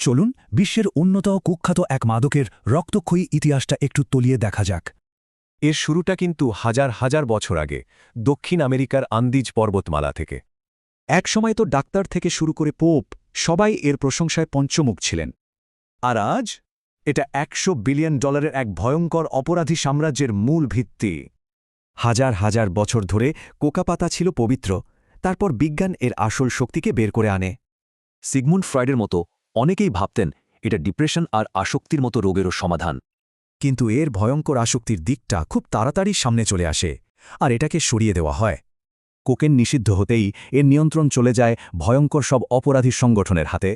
চলুন বিশ্বের উন্নত ও কুখ্যাত এক মাদকের রক্তক্ষয়ী ইতিহাসটা একটু তলিয়ে দেখা যাক। এর শুরুটা কিন্তু হাজার হাজার বছর আগে দক্ষিণ আমেরিকার আন্দিজ পর্বতমালা থেকে। একসময় তো ডাক্তার থেকে শুরু করে পোপ সবাই এর প্রশংসায় পঞ্চমুখ ছিলেন। আর আজ এটা $100 বিলিয়ন এক ভয়ঙ্কর অপরাধী সাম্রাজ্যের মূল ভিত্তি। হাজার হাজার বছর ধরে কোকা পাতা ছিল পবিত্র, তারপর বিজ্ঞান এর আসল শক্তিকে বের করে আনে। সিগমুন্ড ফ্রয়েডের মতো অনেকেই ভাবতেন এটা ডিপ্রেশন আর আসক্তির মতো রোগেরও সমাধান। কিন্তু এর ভয়ঙ্কর আসক্তির দিকটা খুব তাড়াতাড়ি সামনে চলে আসে, আর এটাকে সরিয়ে দেওয়া হয়। কোকেন নিষিদ্ধ হতেই এর নিয়ন্ত্রণ চলে যায় ভয়ঙ্কর সব অপরাধী সংগঠনের হাতে।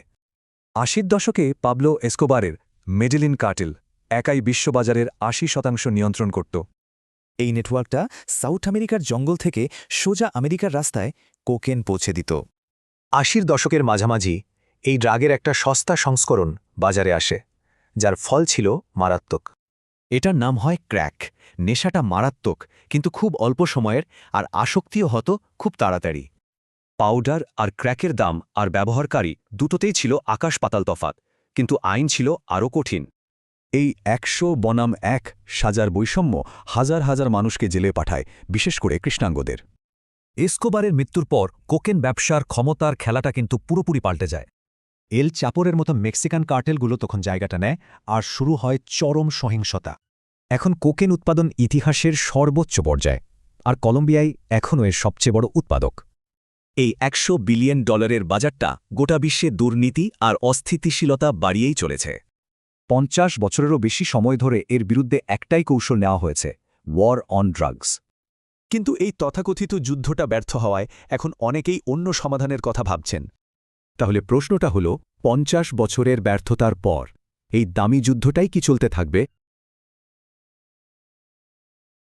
80 দশকে পাবলো এসকোবারের মেডেলিন কার্টেল একাই বিশ্ববাজারের 80% নিয়ন্ত্রণ করত। এই নেটওয়ার্কটা সাউথ আমেরিকার জঙ্গল থেকে সোজা আমেরিকার রাস্তায় কোকেন পৌঁছে দিত। 80 দশকের মাঝামাঝি এই ড্রাগের একটা সস্তা সংস্করণ বাজারে আসে, যার ফল ছিল মারাত্মক। এটার নাম হয় ক্র্যাক। নেশাটা মারাত্মক, কিন্তু খুব অল্প সময়ের, আর আসক্তিও হতো খুব তাড়াতাড়ি। পাউডার আর ক্র্যাকের দাম আর ব্যবহারকারী দুটোতেই ছিল আকাশ পাতাল তফাত, কিন্তু আইন ছিল আরও কঠিন। এই 100 বনাম 1 সাজার বৈষম্য হাজার হাজার মানুষকে জেলে পাঠায়, বিশেষ করে কৃষ্ণাঙ্গদের। এসকোবারের মৃত্যুর পর কোকেন ব্যবসার ক্ষমতার খেলাটা কিন্তু পুরোপুরি পাল্টে যায়। এল চাপোরের মতো মেক্সিকান কার্টেলগুলো তখন জায়গাটা নেয়, আর শুরু হয় চরম সহিংসতা। এখন কোকেন উৎপাদন ইতিহাসের সর্বোচ্চ পর্যায়ে, আর কলম্বিয়াই এখনও এর সবচেয়ে বড় উৎপাদক। এই $100 বিলিয়ন বাজারটা গোটা বিশ্বে দুর্নীতি আর অস্থিতিশীলতা বাড়িয়েই চলেছে। 50 বছরেরও বেশি সময় ধরে এর বিরুদ্ধে একটাই কৌশল নেওয়া হয়েছে, ওয়ার অন ড্রাগস। কিন্তু এই তথাকথিত যুদ্ধটা ব্যর্থ হওয়ায় এখন অনেকেই অন্য সমাধানের কথা ভাবছেন। তাহলে প্রশ্নটা হল, 50 বছরের ব্যর্থতার পর এই দামি যুদ্ধটাই কি চলতে থাকবে,